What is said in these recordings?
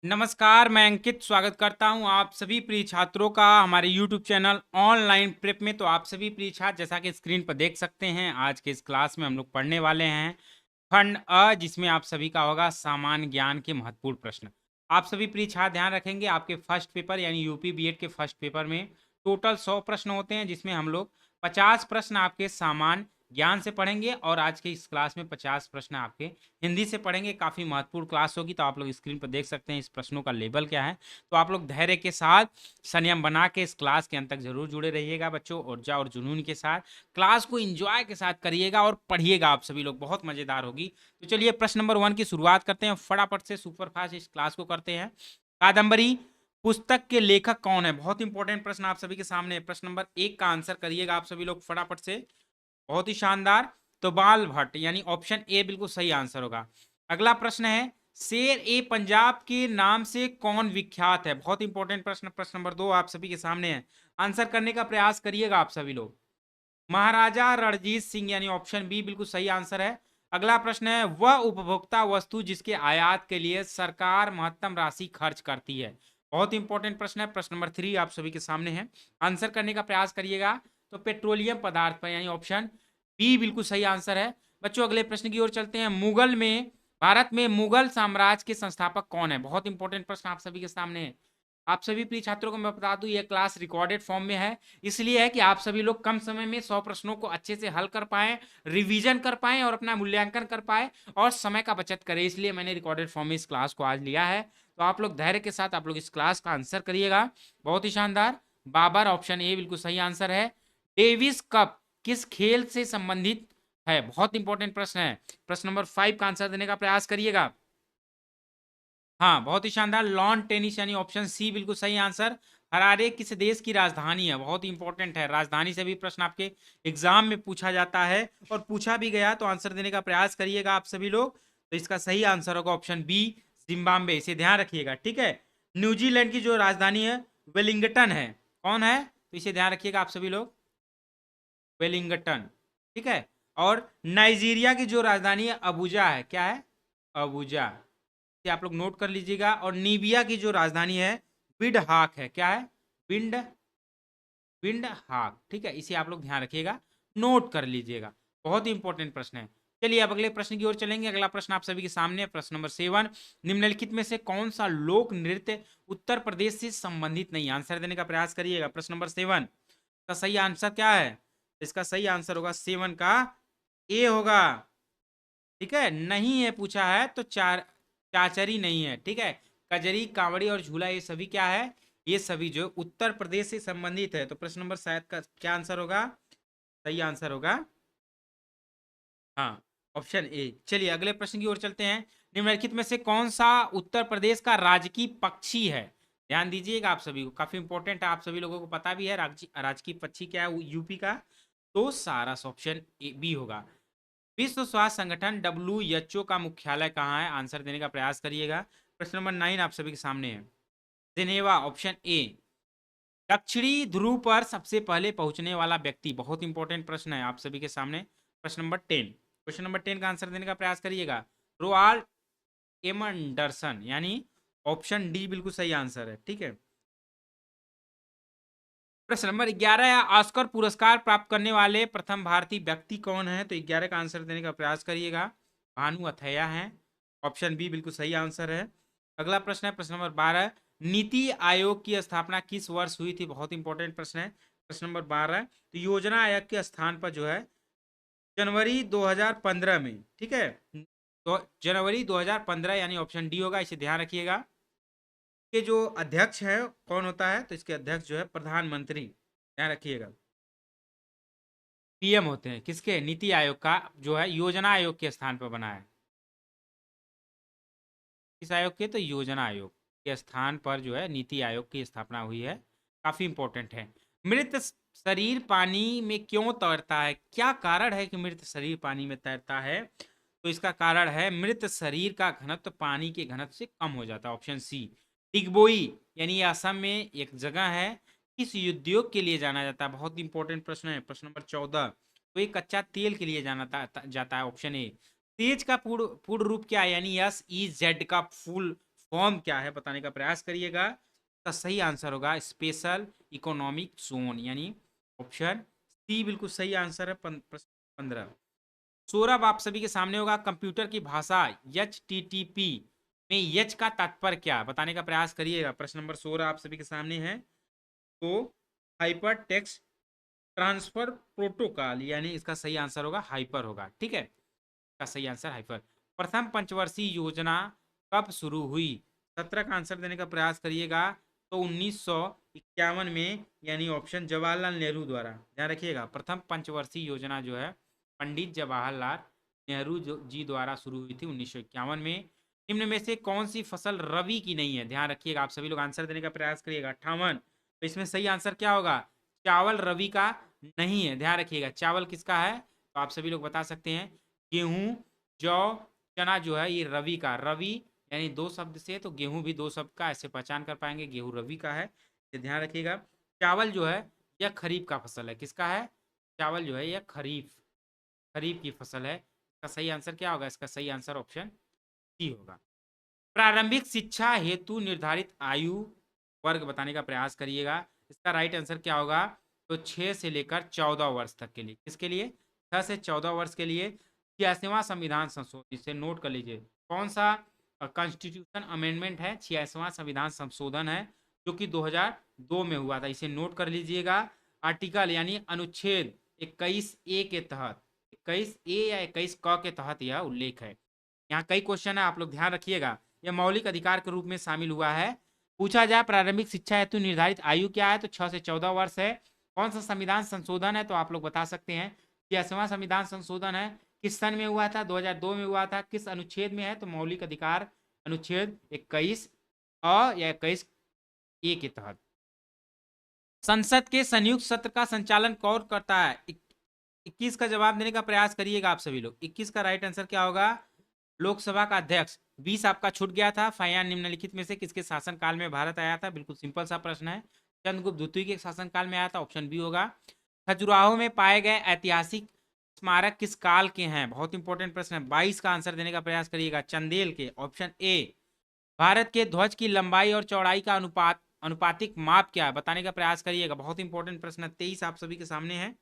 नमस्कार, मैं अंकित स्वागत करता हूं आप सभी प्रिय छात्रों का हमारे यूट्यूब चैनल ऑनलाइन प्रेप में। तो आप सभी प्रिय छात्र जैसा कि स्क्रीन पर देख सकते हैं, आज के इस क्लास में हम लोग पढ़ने वाले हैं खंड अ, जिसमें आप सभी का होगा सामान्य ज्ञान के महत्वपूर्ण प्रश्न। आप सभी प्रिय छात्र ध्यान रखेंगे, आपके फर्स्ट पेपर यानी यूपी बीएड के फर्स्ट पेपर में टोटल 100 प्रश्न होते हैं, जिसमें हम लोग 50 प्रश्न आपके सामान्य ज्ञान से पढ़ेंगे और आज के इस क्लास में 50 प्रश्न आपके हिंदी से पढ़ेंगे। काफ़ी महत्वपूर्ण क्लास होगी। तो आप लोग स्क्रीन पर देख सकते हैं इस प्रश्नों का लेवल क्या है। तो आप लोग धैर्य के साथ संयम बना के इस क्लास के अंत तक जरूर जुड़े रहिएगा बच्चों, ऊर्जा और जुनून के साथ क्लास को एंजॉय के साथ करिएगा और पढ़िएगा। आप सभी लोग बहुत मजेदार होगी। तो चलिए प्रश्न नंबर 1 की शुरुआत करते हैं, फटाफट से सुपर फास्ट इस क्लास को करते हैं। कादंबरी पुस्तक के लेखक कौन है? बहुत इंपॉर्टेंट प्रश्न आप सभी के सामने है। प्रश्न नंबर 1 का आंसर करिएगा आप सभी लोग फटाफट से। बहुत ही शानदार। तो बाल भट्ट यानी ऑप्शन ए बिल्कुल सही आंसर होगा। अगला प्रश्न है, शेर ए पंजाब के नाम से कौन विख्यात है? बहुत इंपॉर्टेंट प्रश्न। प्रश्न नंबर 2 आप सभी के सामने है, आंसर करने का प्रयास करिएगा आप सभी लोग। महाराजा रणजीत सिंह यानी ऑप्शन बी बिल्कुल सही आंसर है। अगला प्रश्न है, वह उपभोक्ता वस्तु जिसके आयात के लिए सरकार महत्तम राशि खर्च करती है। बहुत इंपॉर्टेंट प्रश्न है। प्रश्न नंबर 3 आप सभी के सामने है, आंसर करने का प्रयास करिएगा। तो पेट्रोलियम पदार्थ पर यानी ऑप्शन बी बिल्कुल सही आंसर है। बच्चों अगले प्रश्न की ओर चलते हैं। भारत में मुगल साम्राज्य के संस्थापक कौन है? बहुत इंपॉर्टेंट प्रश्न आप सभी के सामने है। आप सभी प्रिय छात्रों को मैं बता दूं, यह क्लास रिकॉर्डेड फॉर्म में है, इसलिए है कि आप सभी लोग कम समय में 100 प्रश्नों को अच्छे से हल कर पाएं, रिवीजन कर पाएं और अपना मूल्यांकन कर पाएं और समय का बचत करें। इसलिए मैंने रिकॉर्डेड फॉर्म में इस क्लास को आज लिया है। तो आप लोग धैर्य के साथ आप लोग इस क्लास का आंसर करिएगा। बहुत ही शानदार। बाबर ऑप्शन ए बिल्कुल सही आंसर है। डेविस कप किस खेल से संबंधित है? बहुत इंपॉर्टेंट प्रश्न है। प्रश्न नंबर 5 का आंसर देने का प्रयास करिएगा। हाँ, बहुत ही शानदार। लॉन टेनिस यानी ऑप्शन सी बिल्कुल सही आंसर। हरारे किस देश की राजधानी है? बहुत ही इंपॉर्टेंट है, राजधानी से भी प्रश्न आपके एग्जाम में पूछा जाता है और पूछा भी गया। तो आंसर देने का प्रयास करिएगा आप सभी लोग। तो इसका सही आंसर होगा ऑप्शन बी, जिम्बाब्वे। इसे ध्यान रखिएगा, ठीक है। न्यूजीलैंड की जो राजधानी है वेलिंगटन है। कौन है? तो इसे ध्यान रखिएगा आप सभी लोग, वेलिंगटन, ठीक है। और नाइजीरिया की जो राजधानी है अबुजा है। क्या है? अबुजा। इसे आप लोग नोट कर लीजिएगा। और नीबिया की जो राजधानी है बिड हाक है। क्या है? बिंड बिंड हाक, ठीक है। इसे आप लोग ध्यान रखिएगा, नोट कर लीजिएगा। बहुत ही इंपॉर्टेंट प्रश्न है। चलिए अब अगले प्रश्न की ओर चलेंगे। अगला प्रश्न आप सभी के सामने है, प्रश्न नंबर 7। निम्नलिखित में से कौन सा लोक नृत्य उत्तर प्रदेश से संबंधित नहीं? आंसर देने का प्रयास करिएगा। प्रश्न नंबर 7 का सही आंसर क्या है? इसका सही आंसर होगा 7 का ए होगा, ठीक है। नहीं है पूछा है तो चाचरी नहीं है, ठीक है। कजरी, कांवड़ी और झूला ये सभी क्या है? ये सभी जो उत्तर प्रदेश से संबंधित है। तो प्रश्न नंबर 7 का क्या आंसर होगा? सही आंसर होगा हाँ, ऑप्शन ए। चलिए अगले प्रश्न की ओर चलते हैं। निम्नलिखित में से कौन सा उत्तर प्रदेश का राजकीय पक्षी है? ध्यान दीजिएगा आप सभी को, काफी इंपॉर्टेंट है, आप सभी लोगों को पता भी है राजकीय पक्षी क्या है यूपी का। तो सारस ऑप्शन ए बी होगा। विश्व स्वास्थ्य संगठन WHO का मुख्यालय कहाँ है? आंसर देने का प्रयास करिएगा। प्रश्न नंबर 9 आप सभी के सामने है, जिनेवा ऑप्शन ए। दक्षिणी ध्रुव पर सबसे पहले पहुंचने वाला व्यक्ति? बहुत इंपॉर्टेंट प्रश्न है आप सभी के सामने। प्रश्न नंबर 10, क्वेश्चन नंबर 10 का आंसर देने का प्रयास करिएगा। रोआल्ड एमंडरसन यानी ऑप्शन डी बिल्कुल सही आंसर है, ठीक है। प्रश्न नंबर 11, ऑस्कर पुरस्कार प्राप्त करने वाले प्रथम भारतीय व्यक्ति कौन है? तो 11 का आंसर देने का प्रयास करिएगा। भानु अथैया हैं, ऑप्शन बी बिल्कुल सही आंसर है। अगला प्रश्न है प्रश्न नंबर 12, नीति आयोग की स्थापना किस वर्ष हुई थी? बहुत इंपॉर्टेंट प्रश्न है। प्रश्न नंबर 12, तो योजना आयोग के स्थान पर जो है जनवरी 2015 में, ठीक है। तो जनवरी 2015 यानी ऑप्शन डी होगा, इसे ध्यान रखिएगा। के जो अध्यक्ष है कौन होता है? तो इसके अध्यक्ष जो है प्रधानमंत्री, ध्यान रखिएगा। पीएम होते हैं किसके? नीति आयोग का जो है योजना आयोग के स्थान पर बना है। किस आयोग के? तो योजना आयोग के स्थान पर जो है नीति आयोग की स्थापना हुई है। काफी इंपॉर्टेंट है। मृत शरीर पानी में क्यों तैरता है? क्या कारण है कि मृत शरीर पानी में तैरता है? तो इसका कारण है मृत शरीर का घनत्व पानी के घनत्व से कम हो जाता है, ऑप्शन सी। डिगबोई यानी असम में एक जगह है, किस उद्योग के लिए जाना जाता है? बहुत इंपॉर्टेंट प्रश्न है। प्रश्न नंबर 14, तो ये कच्चा तेल के लिए जाता है, ऑप्शन ए। तेज का पूर्ण पूर्ण रूप क्या है? यानी SEZ का फुल फॉर्म क्या है बताने का प्रयास करिएगा। इसका सही आंसर होगा स्पेशल इकोनॉमिक जोन, यानी ऑप्शन सी बिल्कुल सही आंसर है। प्रश्न 15। सौरभ आप सभी के सामने होगा, कंप्यूटर की भाषा HTTP में एच का तात्पर्य क्या बताने का प्रयास करिएगा। प्रश्न नंबर 16 आप सभी के सामने है। तो हाइपर टेक्स्ट ट्रांसफर प्रोटोकॉल, यानी इसका सही आंसर होगा हाइपर होगा। ठीक है, इसका सही आंसर हाइपर। प्रथम पंचवर्षीय योजना कब शुरू हुई? 17 का आंसर देने का प्रयास करिएगा। तो 1951 में, यानी ऑप्शन जवाहरलाल नेहरू द्वारा। ध्यान रखिएगा, प्रथम पंचवर्षीय योजना जो है पंडित जवाहरलाल नेहरू जी द्वारा शुरू हुई थी 1951 में। निम्न में से कौन सी फसल रबी की नहीं है? ध्यान रखिएगा, आप सभी लोग आंसर देने का प्रयास करिएगा। 58। तो इसमें सही आंसर क्या होगा? चावल रबी का नहीं है। ध्यान रखिएगा, चावल किसका है? तो आप सभी लोग बता सकते हैं। गेहूं, जौ, चना जो है ये रवि का। रवि यानी दो शब्द से, तो गेहूं भी दो शब्द का, ऐसे पहचान कर पाएंगे गेहूं रवि का है। ये ध्यान रखिएगा। चावल जो है यह खरीफ का फसल है। किसका है? चावल जो है यह खरीफ की फसल है। इसका सही आंसर क्या होगा? इसका सही आंसर ऑप्शन सी होगा। प्रारंभिक शिक्षा हेतु निर्धारित आयु वर्ग बताने का प्रयास करिएगा। इसका राइट आंसर क्या होगा? तो 6 से लेकर 14 वर्ष तक के लिए। किसके लिए? 6 से 14 वर्ष के लिए 86वां संविधान संशोधन, इसे नोट कर लीजिए। कौन सा कॉन्स्टिट्यूशन अमेंडमेंट है? 86वां संविधान संशोधन है, जो कि 2002 में हुआ था। इसे नोट कर लीजिएगा। आर्टिकल यानी अनुच्छेद 21A के तहत, 21A या 21 क के तहत यह उल्लेख है। यहाँ कई क्वेश्चन है, आप लोग ध्यान रखिएगा। यह मौलिक अधिकार के रूप में शामिल हुआ है। पूछा जाए प्रारंभिक शिक्षा हेतु निर्धारित आयु क्या है? तो 6 से 14 वर्ष है। कौन सा संविधान संशोधन है? तो आप लोग बता सकते हैं। 86वां संविधान संशोधन है। किस सन में हुआ था? 2002 में हुआ था। किस अनुच्छेद में है? तो मौलिक अधिकार अनुच्छेद 21 या 21A के तहत। संसद के संयुक्त सत्र का संचालन कौन करता है? 21 का जवाब देने का प्रयास करिएगा आप सभी लोग। 21 का राइट आंसर क्या होगा? लोकसभा का अध्यक्ष। 20 आपका छूट गया था। फयान निम्नलिखित में से किसके शासनकाल में भारत आया था? बिल्कुल सिंपल सा प्रश्न है। चंद्रगुप्त द्वितीय के शासनकाल में आया था, ऑप्शन बी होगा। खजुराहो में पाए गए ऐतिहासिक स्मारक किस काल के हैं? बहुत इंपॉर्टेंट प्रश्न है। 22 का आंसर देने का प्रयास करिएगा। चंदेल के, ऑप्शन ए। भारत के ध्वज की लंबाई और चौड़ाई का अनुपातिक माप क्या है? बताने का प्रयास करिएगा। बहुत इंपॉर्टेंट प्रश्न है। 23 आप सभी के सामने है।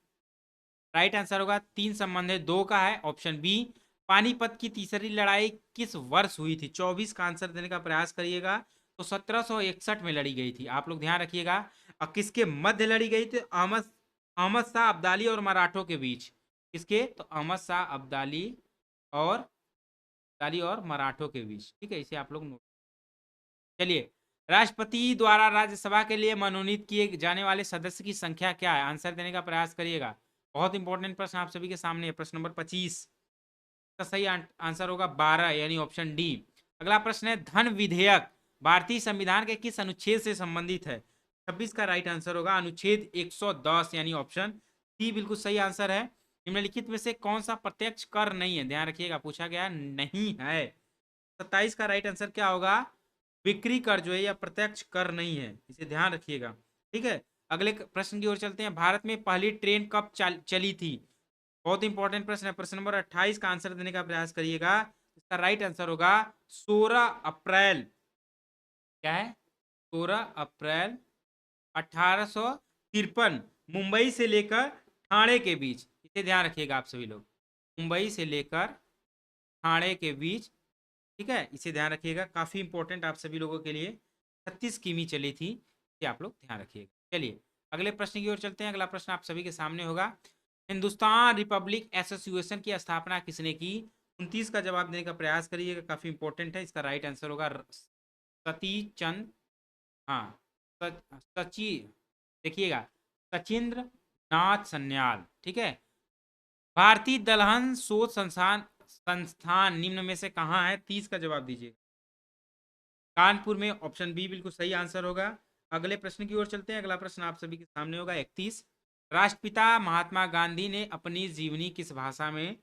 राइट आंसर होगा 3 संबंध है 2 का है, ऑप्शन बी। पानीपत की तीसरी लड़ाई किस वर्ष हुई थी? 24 का आंसर देने का प्रयास करिएगा। तो 1761 में लड़ी गई थी। आप लोग ध्यान रखिएगा। और किसके मध्य लड़ी गई थी? अहमद शाह अब्दाली और मराठों के बीच। किसके? तो अहमद शाह और मराठों के बीच। ठीक है, इसे आप लोग नोट। चलिए, राष्ट्रपति द्वारा राज्यसभा के लिए मनोनीत किए जाने वाले सदस्य की संख्या क्या है? आंसर देने का प्रयास करिएगा। बहुत इंपॉर्टेंट प्रश्न आप सभी के सामने है। प्रश्न नंबर 25 का सही आंसर होगा 12, यानी ऑप्शन डी। अगला प्रश्न है, धन विधेयक भारतीय संविधान के किस अनुच्छेद से संबंधित है? 26 का राइट आंसर होगा अनुच्छेद 110, यानी ऑप्शन सी बिल्कुल सही आंसर है। निम्नलिखित में से कौन सा प्रत्यक्ष कर नहीं है? ध्यान रखिएगा, पूछा गया नहीं है। 27 का राइट आंसर क्या होगा? बिक्री कर जो है यह प्रत्यक्ष कर नहीं है, इसे ध्यान रखिएगा। ठीक है, अगले प्रश्न की ओर चलते हैं। भारत में पहली ट्रेन कब चली थी? बहुत इंपॉर्टेंट प्रश्न है। प्रश्न नंबर 28 का आंसर देने का प्रयास करिएगा। इसका राइट आंसर होगा 16 अप्रैल। क्या है? 16 अप्रैल 1853, मुंबई से लेकर ठाणे के बीच। इसे ध्यान रखिएगा आप सभी लोग, मुंबई से लेकर ठाणे के बीच। ठीक है, इसे ध्यान रखिएगा, काफी इंपॉर्टेंट आप सभी लोगों के लिए। 36 किमी चली थी, ये आप लोग ध्यान रखिएगा। चलिए अगले प्रश्न की ओर चलते हैं। अगला प्रश्न आप सभी के सामने होगा, हिंदुस्तान रिपब्लिक एसोसिएशन की स्थापना किसने की? 29 का जवाब देने का प्रयास करिएगा, काफी इंपॉर्टेंट है। इसका राइट आंसर होगा सती चंद, हाँ सची, देखिएगा सचिंद्र नाथ सन्याल। ठीक है, भारतीय दलहन शोध संस्थान निम्न में से कहाँ है? 30 का जवाब दीजिए। कानपुर में, ऑप्शन बी बिल्कुल सही आंसर होगा। अगले प्रश्न की ओर चलते हैं। अगला प्रश्न आप सभी के सामने होगा 31, राष्ट्रपिता महात्मा गांधी ने अपनी जीवनी किस भाषा में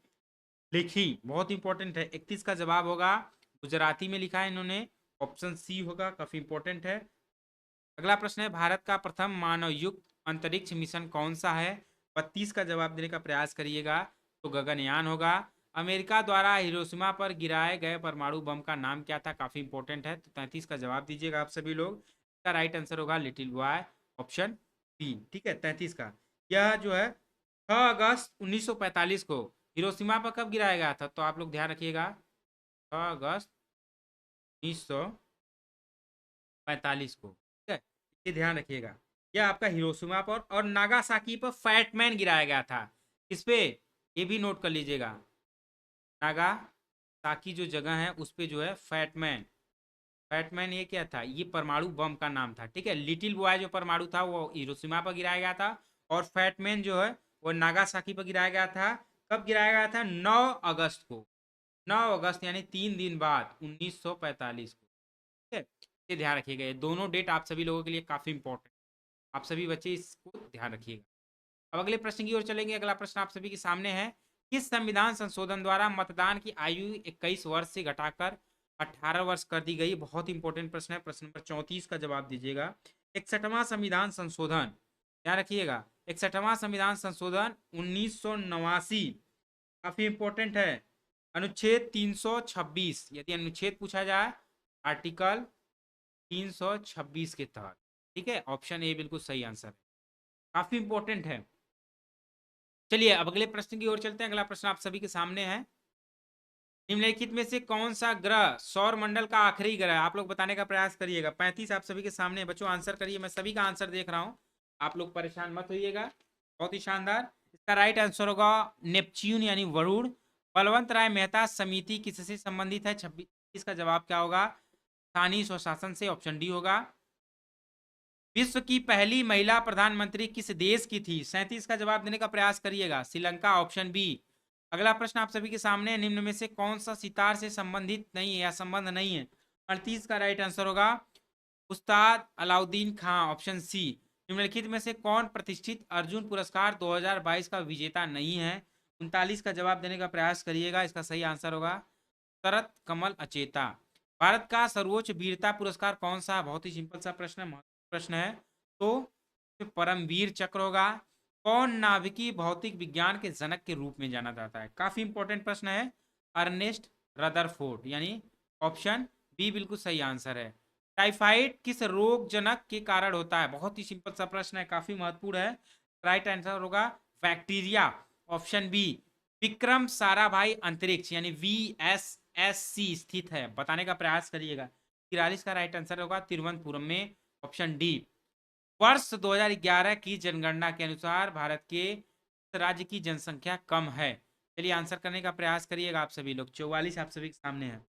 लिखी? बहुत इंपॉर्टेंट है। 31 का जवाब होगा गुजराती में लिखा है इन्होंने, ऑप्शन सी होगा, काफी इंपॉर्टेंट है। अगला प्रश्न है, भारत का प्रथम मानव युक्त अंतरिक्ष मिशन कौन सा है? 32 का जवाब देने का प्रयास करिएगा, तो गगनयान होगा। अमेरिका द्वारा हिरोशिमा पर गिराए गए परमाणु बम का नाम क्या था? काफी इंपॉर्टेंट है, तो 33 का जवाब दीजिएगा आप सभी लोग। इसका राइट आंसर होगा लिटिल बॉय, ऑप्शन बी। ठीक है, 33 का। यह जो है 6 अगस्त 1945 को हिरोशिमा पर कब गिराया गया था? तो आप लोग ध्यान रखिएगा, 6 अगस्त 1945 को। ठीक है, ये ध्यान रखिएगा। यह आपका हिरोशिमा पर और नागासाकी पर फैटमैन गिराया गया था। किस पे? ये भी नोट कर लीजिएगा, नागासाकी जो जगह है उस पे जो है फैटमैन। फैटमैन ये क्या था? ये परमाणु बम का नाम था। ठीक है, लिटिल बॉय जो परमाणु था वो हिरोशिमा पर गिराया गया था, और फैटमैन जो है वो नागासाकी पर गिराया गया था। कब गिराया गया था? 9 अगस्त को। 9 अगस्त यानी 3 दिन बाद 1945 को। ठीक है, ये ध्यान रखिएगा। ये दोनों डेट आप सभी लोगों के लिए काफी इंपॉर्टेंट, आप सभी बच्चे इसको ध्यान रखिएगा। अब अगले प्रश्न की ओर चलेंगे। अगला प्रश्न आप सभी के सामने है, किस संविधान संशोधन द्वारा मतदान की आयु 21 वर्ष से घटाकर 18 वर्ष कर दी गई? बहुत इंपॉर्टेंट प्रश्न है। प्रश्न नंबर 34 का जवाब दीजिएगा। 61वां संविधान संशोधन, ध्यान रखिएगा, 61वां संविधान संशोधन 1989, काफी इंपॉर्टेंट है। अनुच्छेद 326, यदि अनुच्छेद पूछा जाए, आर्टिकल 326 के तहत। ठीक है, ऑप्शन ए बिल्कुल सही आंसर है, काफी इंपॉर्टेंट है। चलिए अब अगले प्रश्न की ओर चलते हैं। अगला प्रश्न आप सभी के सामने है, निम्नलिखित में से कौन सा ग्रह सौर मंडल का आखिरी ग्रह है? आप लोग बताने का प्रयास करिएगा। 35 आप सभी के सामने है बच्चों, आंसर करिए। मैं सभी का आंसर देख रहा हूं, आप लोग परेशान मत होइएगा। बहुत ही शानदार। इसका राइट आंसर होगा नेपच्यून यानी वरुण। बलवंत राय मेहता समिति किससे संबंधित है? 26 का जवाब क्या होगा? स्थानीय स्वशासन से, ऑप्शन डी होगा। विश्व की पहली महिला प्रधानमंत्री किस देश की थी? 37 का जवाब देने का प्रयास करिएगा। Sri Lanka, option B. अगला प्रश्न आप सभी के सामने है, निम्न में से कौन सा सितार से संबंधित नहीं है या संबंध नहीं है? 38 का राइट आंसर होगा उस्ताद अलाउद्दीन खां, ऑप्शन सी। निम्नलिखित में से कौन प्रतिष्ठित अर्जुन पुरस्कार 2022 का विजेता नहीं है? 39 का जवाब देने का प्रयास करिएगा। इसका सही आंसर होगा शरत कमल अचेता। भारत का सर्वोच्च वीरता पुरस्कार कौन सा? बहुत ही सिंपल सा प्रश्न है, प्रश्न है, तो परमवीर चक्र होगा। कौन नाभिकीय भौतिक विज्ञान के जनक के रूप में जाना जाता है? काफी इंपॉर्टेंट प्रश्न है, अर्नेस्ट रदरफोर्ड, यानी ऑप्शन बी बिल्कुल सही आंसर है। टाइफाइड किस रोग जनक के कारण होता है? बहुत ही सिंपल सा प्रश्न है, काफी महत्वपूर्ण है। राइट आंसर होगा bacteria, option B. Vikram Sarabhai अंतरिक्ष यानी VSSC स्थित है? बताने का प्रयास करिएगा। 43 का राइट आंसर होगा तिरुवनंतपुरम में, ऑप्शन डी। वर्ष 2011 की जनगणना के अनुसार भारत के राज्य की जनसंख्या कम है? चलिए आंसर करने का प्रयास करिएगा आप सभी लोग। 44 आप सभी के सामने है।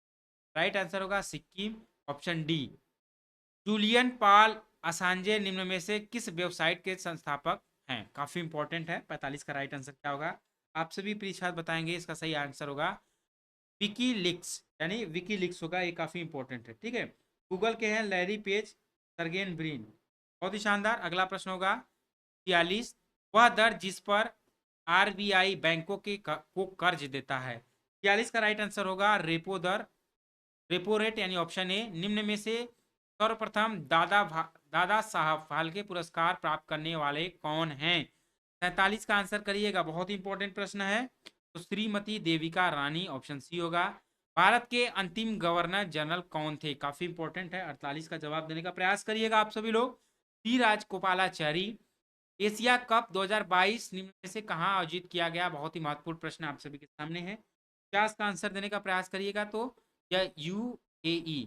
राइट आंसर होगा Sikkim, option D. Julian Paul Assange निम्न में से किस वेबसाइट के संस्थापक हैं? काफी इंपॉर्टेंट है। 45 का राइट आंसर क्या होगा? आप सभी प्रीक्षार्थ बताएंगे। इसका सही आंसर होगा विकीलीक्स, यानी विकीलीक्स होगा। ये काफी इंपॉर्टेंट है। ठीक है, गूगल के हैं लैरी पेज, सर्गेन ब्रिन। बहुत ही शानदार। अगला प्रश्न होगा 42, वह दर जिस पर RBI बैंकों को कर्ज देता है? 42 का राइट आंसर होगा रेपो दर, रेपो रेट, यानी ऑप्शन ए। निम्न में से सर्वप्रथम दादा साहब फाल्के पुरस्कार प्राप्त करने वाले कौन हैं? 43 का आंसर करिएगा, बहुत ही इंपॉर्टेंट प्रश्न है। तो श्रीमती देविका रानी, ऑप्शन सी होगा। भारत के अंतिम गवर्नर जनरल कौन थे? काफी इंपॉर्टेंट है। 48 का जवाब देने का प्रयास करिएगा आप सभी लोग। सी राजगोपालाचारी। एशिया कप 2022 निम्न में से कहां आयोजित किया गया? बहुत ही महत्वपूर्ण प्रश्न आप सभी के सामने है। 50 का आंसर देने का प्रयास करिएगा, तो यह UAE।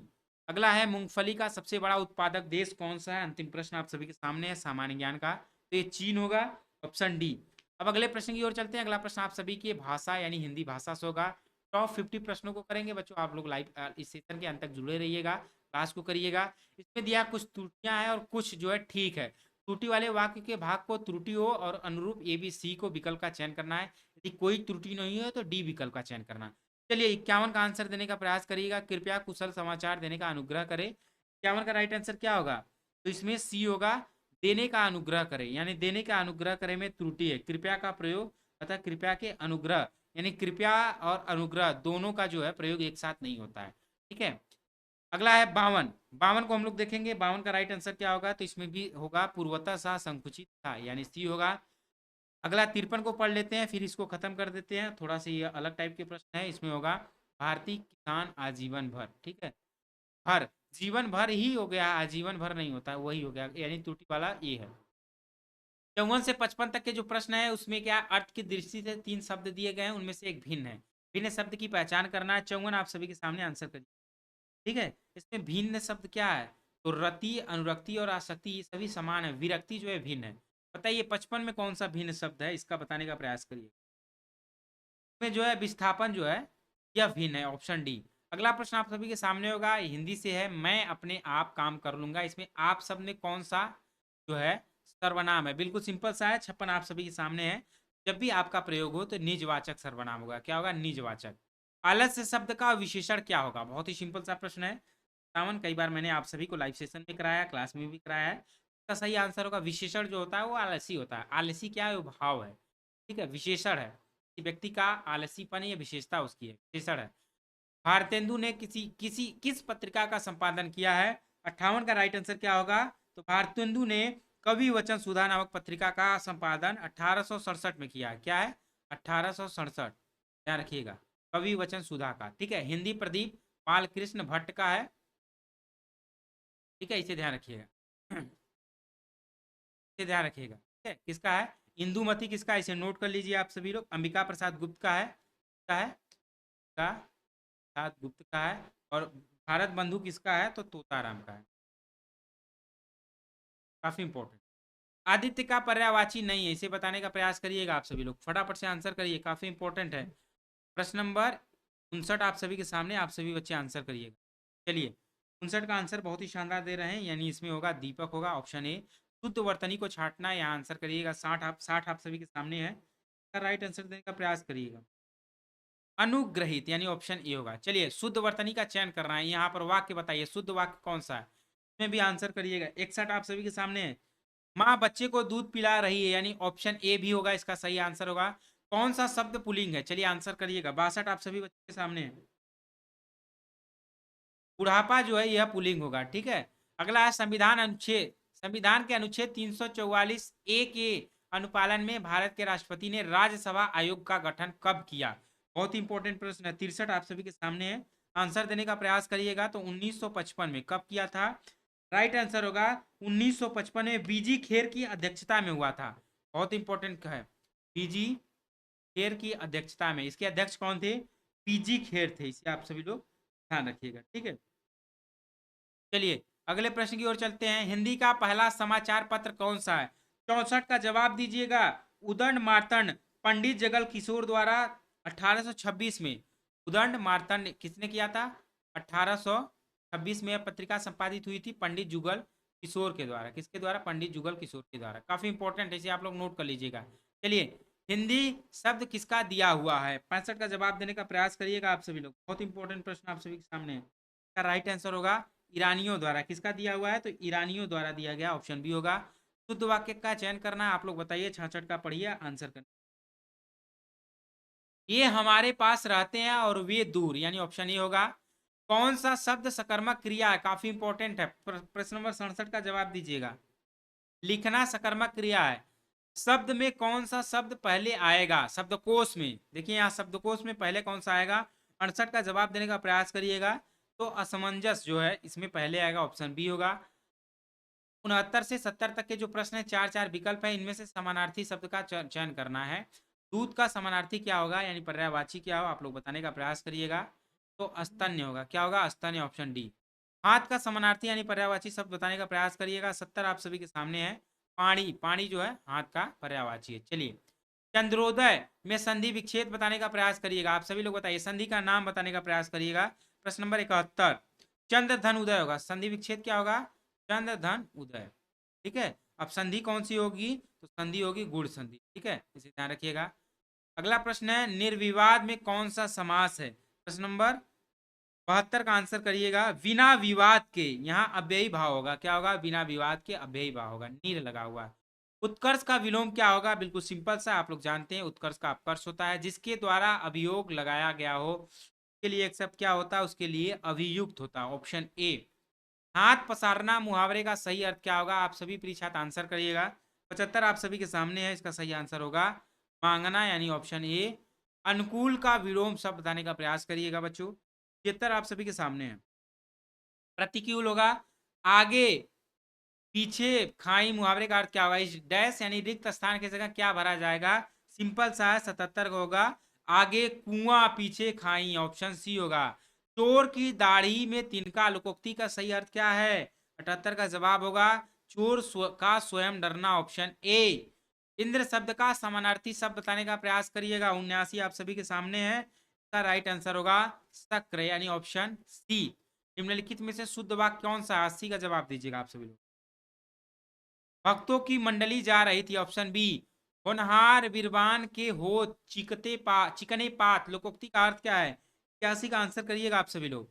अगला है, मूंगफली का सबसे बड़ा उत्पादक देश कौन सा है? अंतिम प्रश्न आप सभी के सामने है सामान्य ज्ञान का, तो ये चीन होगा, ऑप्शन डी। अब अगले प्रश्न की ओर चलते हैं। अगला प्रश्न आप सभी की भाषा यानी हिंदी भाषा से होगा। टॉप 50 प्रश्नों को करेंगे बच्चों। आप लोग लाइव इस सेशन के अंत तक जुड़े रहिएगा, क्लास को करिएगा। इसमें दिया कुछ त्रुटियां हैं और कुछ जो है ठीक है। त्रुटि वाले वाक्य के भाग को त्रुटि हो और अनुरूप ABC को विकल्प का चयन करना है। यदि कोई त्रुटि नहीं है तो डी विकल्प का चयन करना। चलिए 51 का आंसर देने का प्रयास करिएगा। कृपया कुशल समाचार देने का अनुग्रह करें। 51 का राइट आंसर क्या होगा? तो इसमें सी होगा, देने का अनुग्रह करें, यानी देने का अनुग्रह करें में त्रुटि है। कृपया का प्रयोग अतः कृपया के अनुग्रह, यानी कृपया और अनुग्रह दोनों का जो है प्रयोग एक साथ नहीं होता है। ठीक है, अगला है 52। 52 को हम लोग देखेंगे। 52 का राइट आंसर क्या होगा? तो इसमें भी होगा पूर्वतः सा संकुचित था, यानी सी होगा। अगला 53 को पढ़ लेते हैं, फिर इसको खत्म कर देते हैं। थोड़ा सा ये अलग टाइप के प्रश्न है, इसमें होगा भारतीय किसान आजीवन भर, ठीक है। भर जीवन भर ही हो गया, आजीवन भर नहीं होता, वही हो गया, यानी त्रुटि वाला ये है। 54 से 55 तक के जो प्रश्न है उसमें क्या अर्थ की दृष्टि से 3 शब्द दिए गए हैं, उनमें से एक भिन्न है। भिन्न शब्द की पहचान करना है। 54 आप सभी के सामने आंसर करिए, ठीक है। इसमें भिन्न शब्द क्या है, तो रति, अनुरक्ति और आसक्ति ये सभी समान है, विरक्ति जो है भिन्न है। बताइए 55 में कौन सा भिन्न शब्द है, इसका बताने का प्रयास करिए। में जो है विस्थापन जो है यह भिन्न है, ऑप्शन डी। अगला प्रश्न आप सभी के सामने होगा, हिंदी से है, मैं अपने आप काम कर लूंगा। इसमें आप सब ने कौन सा जो है सर्वनाम है, बिल्कुल सिंपल सा है। 56 आप सभी के सामने है। जब भी आपका प्रयोग हो तो निजवाचक सर्वनाम होगा, क्या होगा, निजवाचक। आलस्य शब्द का विशेषण क्या होगा, बहुत ही सिंपल सा प्रश्न है। सावन कई बार मैंने आप सभी को लाइव सेशन में कराया, क्लास में भी कराया है। इसका सही आंसर होगा विशेषण जो होता है वो आलसी होता है। आलसी क्या है, वो भाव है, ठीक है, विशेषण है। व्यक्ति का आलसीपन या विशेषता उसकी है, विशेषण है। भारतेंदु ने किस पत्रिका का संपादन किया है। 58 का राइट आंसर क्या होगा, तो भारतेंदु ने कवि वचन सुधा नामक पत्रिका का संपादन 1867 में किया है। क्या है, 1867, ध्यान रखिएगा, कवि वचन सुधा का, ठीक है। हिंदी प्रदीप बालकृष्ण भट्ट का है, ठीक है, इसे ध्यान रखिएगा, इसे ध्यान रखिएगा, ठीक है। किसका है, इंदुमती किसका है, इसे नोट कर लीजिए आप सभी लोग। अंबिका प्रसाद गुप्त का है, किसका है, का प्रसाद गुप्त का है। और भारत बंधु किसका है, तो तोताराम का है, काफी इंपॉर्टेंट। आदित्य का पर्यायवाची नहीं है, इसे बताने का प्रयास करिएगा आप सभी लोग, फटाफट से आंसर करिए, काफी इंपॉर्टेंट है। प्रश्न नंबर 59 आप सभी के सामने, आप सभी बच्चे आंसर करिएगा। चलिए 59 का आंसर बहुत ही शानदार दे रहे हैं, यानी इसमें होगा दीपक होगा, ऑप्शन ए। शुद्ध वर्तनी को छांटना, यहाँ आंसर करिएगा। 60 आप सभी के सामने है, राइट आंसर देने का प्रयास करिएगा। अनुग्रहित यानी ऑप्शन ए होगा। चलिए शुद्ध वर्तनी का चयन करना है, यहाँ पर वाक्य बताइए शुद्ध वाक्य कौन सा है, इसमें भी आंसर करिएगा। 61 आप सभी के सामने है, माँ बच्चे को दूध पिला रही है, यानी ऑप्शन ए भी होगा, इसका सही आंसर होगा। कौन सा शब्द पुलिंग है, चलिए आंसर करिएगा। 62 आप सभी बच्चों के सामने है, बुढ़ापा जो है यह पुलिंग होगा, ठीक है। अगला है संविधान अनुच्छेद, संविधान के अनुच्छेद 344 ए के अनुपालन में भारत के राष्ट्रपति ने राज्यसभा आयोग का गठन कब किया। बहुत ही इंपॉर्टेंट प्रश्न है। 63 आप सभी के सामने है, आंसर देने का प्रयास करिएगा। तो 1955 में कब किया था, राइट आंसर होगा 1955 में बीजी खेर की अध्यक्षता में हुआ था। बहुत इंपॉर्टेंट है, बीजी खेर की अध्यक्षता में, इसके अध्यक्ष कौन थे, पीजी खेर थे, इसे आप सभी लोग ध्यान रखिएगा, ठीक है। चलिए अगले प्रश्न की ओर चलते हैं। हिंदी का पहला समाचार पत्र कौन सा है, 64 का जवाब दीजिएगा। उदंड मार्तंड पंडित जगल किशोर द्वारा 1826 में, उदंड मार्तंड किसने किया था, 1826 में पत्रिका संपादित हुई थी पंडित जुगल किशोर के द्वारा। किसके द्वारा, पंडित जुगल किशोर के द्वारा, काफी इंपॉर्टेंट है, इसे आप लोग नोट कर लीजिएगा। चलिए हिंदी शब्द किसका दिया हुआ है, 65 का जवाब देने का प्रयास करिएगा आप सभी लोग, बहुत इंपॉर्टेंट प्रश्न आप सभी के सामने है। इसका राइट आंसर होगा ईरानियों द्वारा। किसका दिया हुआ है, तो ईरानियों द्वारा दिया गया, ऑप्शन बी होगा। शुद्ध वाक्य का चयन करना है, आप लोग बताइए। 66 का पढ़िए, आंसर करना। ये हमारे पास रहते हैं और वे दूर, यानी ऑप्शन ए होगा। कौन सा शब्द सकर्मक क्रिया है, काफी इंपॉर्टेंट है। प्रश्न नंबर 67 का जवाब दीजिएगा। लिखना सकर्मक क्रिया है। शब्द में कौन सा शब्द पहले आएगा, शब्दकोश में देखिए, यहाँ शब्दकोश में पहले कौन सा आएगा। 68 का जवाब देने का प्रयास करिएगा। तो असमंजस जो है इसमें पहले आएगा, ऑप्शन बी होगा। 69 से 70 तक के जो प्रश्न है, 4 विकल्प है, इनमें से समानार्थी शब्द का चयन करना है। दूध का समानार्थी क्या होगा, यानी पर्यायवाची क्या होगा, आप लोग बताने का प्रयास करिएगा। तो स्तन्य होगा, क्या होगा, स्तन्य, ऑप्शन डी। हाथ का समानार्थी यानी पर्यायवाची शब्द बताने का प्रयास करिएगा। 70 आप सभी के सामने है, पानी, पानी जो है हाथ का पर्यायवाची है। चलिए चंद्रोदय में संधि विच्छेद बताने का प्रयास करिएगा, आप सभी लोग बताइए, संधि का नाम बताने का प्रयास करिएगा। प्रश्न नंबर 71, चंद्र धन उदय होगा, संधि विच्छेद क्या होगा, चंद्र धन उदय, ठीक है। अब संधि कौन सी होगी, तो संधि होगी गुण संधि, ठीक है, इसे ध्यान रखिएगा। अगला प्रश्न है, निर्विवाद में कौन सा समास है। प्रश्न नंबर 72 का आंसर करिएगा। बिना विवाद के, यहाँ अव्ययी भाव होगा, क्या होगा, बिना विवाद के अव्ययी भाव होगा, नीर लगा हुआ। उत्कर्ष का विलोम क्या होगा, बिल्कुल सिंपल सा, आप लोग जानते हैं, उत्कर्ष का अपकर्ष होता है, जिसके द्वारा अभियोग लगाया गया हो, उसके लिए एक शब्द क्या होता है, उसके लिए अभियुक्त होता है, ऑप्शन ए। हाथ पसारना मुहावरे का सही अर्थ क्या होगा, आप सभी परीक्षार्थ आंसर करिएगा। 75 आप सभी के सामने है, इसका सही आंसर होगा मांगना यानी ऑप्शन ए। अनुकूल का विलोम शब्द बताने का प्रयास करिएगा बच्चों। 73 आप सभी के सामने है। प्रतिकूल होगा आगे पीछे खाई, मुहावरे का अर्थ क्या होगा? इस डैश यानी रिक्त स्थान की जगह क्या भरा जाएगा? सिंपल सा है, 77 का होगा आगे कुआं पीछे खाई, ऑप्शन सी होगा। चोर की दाढ़ी में तिनका लोकोक्ति का सही अर्थ क्या है? 78 का जवाब होगा चोर का स्वयं डरना, ऑप्शन ए। इंद्र शब्द का समानार्थी शब्द बताने का प्रयास करिएगा। 79 आप सभी के सामने है, इसका राइट आंसर होगा शक्र यानी ऑप्शन सी। निम्नलिखित में से शुद्ध वाक्य कौन सा? 80 का जवाब दीजिएगा आप सभी लोग। भक्तों की मंडली जा रही थी, ऑप्शन बी। होनहार बिरबान के हो चिकने पात, लोकोक्ति का अर्थ क्या है? 81 का आंसर करिएगा आप सभी लोग।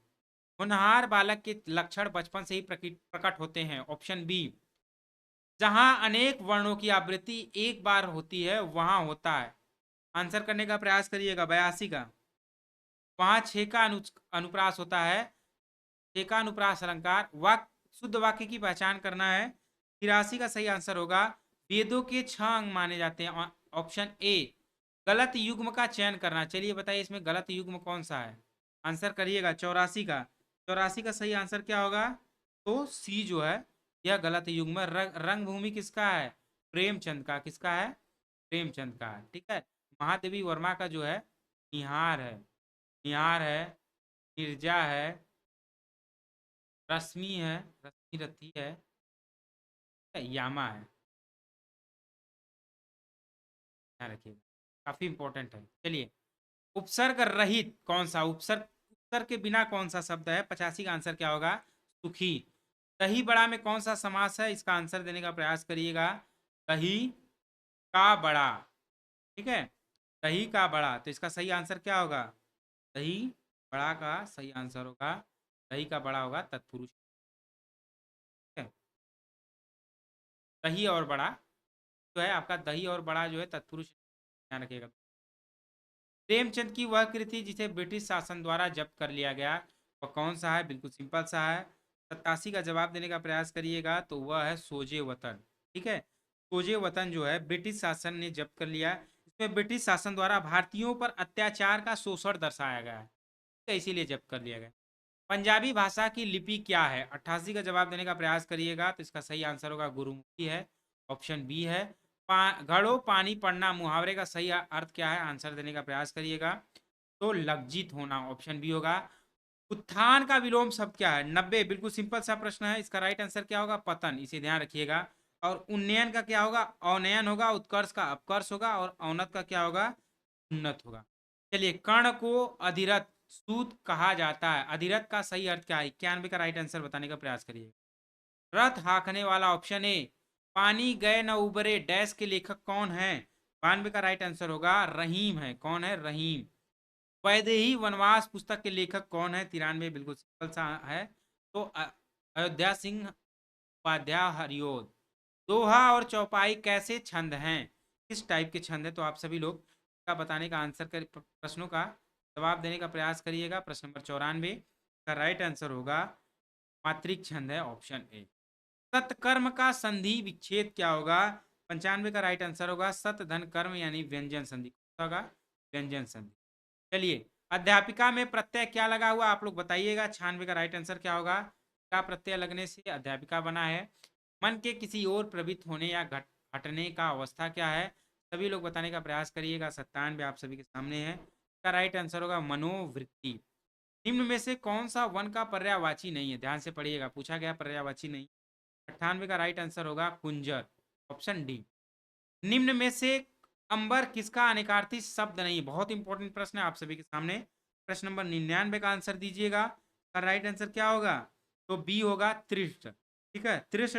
होनहार बालक के लक्षण बचपन से ही प्रकट होते हैं, ऑप्शन बी। जहां अनेक वर्णों की आवृत्ति एक बार होती है वहां होता है, आंसर करने का प्रयास करिएगा। 82 का, वहां 6 का अनुप्रास होता है, 6 का अनुप्रास अलंकार। वाक्य शुद्ध वाक्य की पहचान करना है। 83 का सही आंसर होगा वेदों के 6 अंग माने जाते हैं, ऑप्शन ए। गलत युग्म का चयन करना, चलिए बताइए इसमें गलत युग्म कौन सा है? आंसर करिएगा। 84 का, 84 का सही आंसर क्या होगा? तो सी जो है यह गलत युग्म। रंगभूमि किसका है? प्रेमचंद का। किसका है? प्रेमचंद का है, ठीक है। महादेवी वर्मा का जो है निहार है, निहार है, गिरजा है, रश्मि है, रश्मि रथी है, यामा है, ध्यान रखिएगा, काफी इंपॉर्टेंट है। चलिए, उपसर्ग रहित कौन सा? उपसर्ग, उपसर्ग के बिना कौन सा शब्द है? 85 का आंसर क्या होगा? सुखी। दही बड़ा में कौन सा समास है? इसका आंसर देने का प्रयास करिएगा। दही का बड़ा, ठीक है, दही का बड़ा, तो इसका सही आंसर क्या होगा? दही बड़ा का सही आंसर होगा, दही का बड़ा होगा तत्पुरुष, ठीक है। दही और बड़ा जो है आपका, दही और बड़ा जो है तत्पुरुष, ध्यान रखिएगा। प्रेमचंद की वह कृति जिसे ब्रिटिश शासन द्वारा जब्त कर लिया गया वह कौन सा है? बिल्कुल सिंपल सा है। 87 का जवाब देने का प्रयास करिएगा, तो वह है सोजे वतन, ठीक है। सोजे वतन जो है ब्रिटिश शासन ने जब्त कर लिया। इसमें ब्रिटिश शासन द्वारा भारतीयों पर अत्याचार का शोषण दर्शाया गया है, तो इसीलिए जब्त कर लिया गया। पंजाबी भाषा की लिपि क्या है? 88 का जवाब देने का प्रयास करिएगा, तो इसका सही आंसर होगा गुरुमुखी है, ऑप्शन बी है। घड़ो पानी पड़ना, मुहावरे का सही अर्थ क्या है? आंसर देने का प्रयास करिएगा, तो लज्जित होना, ऑप्शन बी होगा। उत्थान का विलोम शब्द क्या है? 90, बिल्कुल सिंपल सा प्रश्न है, इसका राइट आंसर क्या होगा? पतन, इसे ध्यान रखिएगा। और उन्नयन का क्या होगा? अवनयन होगा। उत्कर्ष का अपकर्ष होगा, और अवनत का क्या होगा? उन्नत होगा। चलिए, कर्ण को अधिरथ सूत कहा जाता है, अधिरथ का सही अर्थ क्या है? 91 का राइट आंसर बताने का प्रयास करिए। रथ हाँकने वाला, ऑप्शन ए। पानी गए न उबरे डैश के लेखक कौन है? 92 का राइट आंसर होगा रहीम है। कौन है? रहीम। वैदेही वनवास पुस्तक के लेखक कौन है? 93, बिल्कुल सिंपल सा है, तो अयोध्या सिंह उपाध्याय हरिओद। दोहा और चौपाई कैसे छंद हैं? किस टाइप के छंद है? तो आप सभी लोग का बताने का आंसर कर, प्रश्नों का जवाब देने का प्रयास करिएगा। प्रश्न नंबर 94 का राइट आंसर होगा मात्रिक छंद है, ऑप्शन ए। सतकर्म का संधि विच्छेद क्या होगा? 95 का राइट आंसर होगा सत धन कर्म यानी व्यंजन संधि होगा, व्यंजन संधि। चलिए, अध्यापिका में प्रत्यय क्या लगा हुआ आप लोग बताइएगा। 96 का राइट आंसर क्या होगा? क्या प्रत्यय लगने से अध्यापिका बना है? मन के किसी और प्रवृत्त होने या घटने का अवस्था क्या है? सभी लोग बताने का प्रयास करिएगा। 97 आप सभी के सामने है, इसका राइट आंसर होगा मनोवृत्ति। निम्न में से कौन सा वन का पर्यायवाची नहीं है? ध्यान से पढ़िएगा, पूछा गया पर्यायवाची नहीं। 98 का राइट आंसर होगा कुंजर, ऑप्शन डी। निम्न में से अंबर किसका अनेकार्थी शब्द नहीं? बहुत इंपॉर्टेंट प्रश्न है आप सभी के सामने। प्रश्न नंबर 99 का आंसर दीजिएगा, का राइट आंसर क्या होगा? तो बी होगा तृष्ट, ठीक है। तृष्ट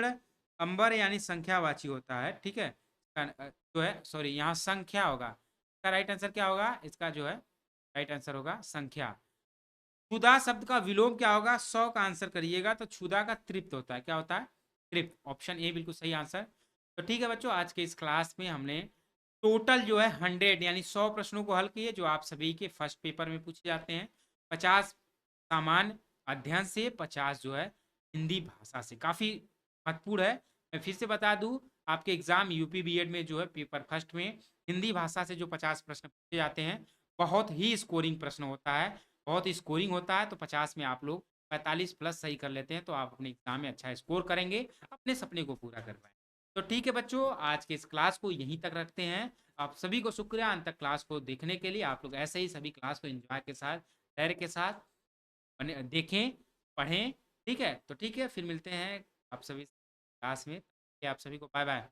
अंबर यानी संख्यावाची होता है, ठीक है। जो है सॉरी, यहाँ संख्या होगा, इसका राइट आंसर क्या होगा? इसका जो है राइट आंसर होगा संख्या। क्षुधा शब्द का विलोम क्या होगा? 100 का आंसर करिएगा, तो क्षुधा का तृप्त होता है, क्या होता है? तृप्त, ऑप्शन ए बिल्कुल सही आंसर। तो ठीक है बच्चों, आज के इस क्लास में हमने टोटल जो है 100 यानी 100 प्रश्नों को हल किए, जो आप सभी के फर्स्ट पेपर में पूछे जाते हैं। 50 सामान्य अध्ययन से, 50 जो है हिंदी भाषा से, काफी महत्वपूर्ण है। मैं फिर से बता दूँ, आपके एग्ज़ाम यूपी बीएड में जो है पेपर फर्स्ट में हिंदी भाषा से जो 50 प्रश्न पूछे जाते हैं, बहुत ही स्कोरिंग प्रश्न होता है, बहुत ही स्कोरिंग होता है, तो 50 में आप लोग 45 प्लस सही कर लेते हैं, तो आप अपने एग्ज़ाम में अच्छा स्कोर करेंगे, अपने सपने को पूरा कर पाएँगे। तो ठीक है बच्चों, आज के इस क्लास को यहीं तक रखते हैं। आप सभी को शुक्रिया अंत तक क्लास को देखने के लिए। आप लोग ऐसे ही सभी क्लास को एन्जॉय के साथ, धैर्य के साथ बने देखें, पढ़ें, ठीक है? तो ठीक है, फिर मिलते हैं आप सभी क्लास में। आप सभी को बाय-बाय।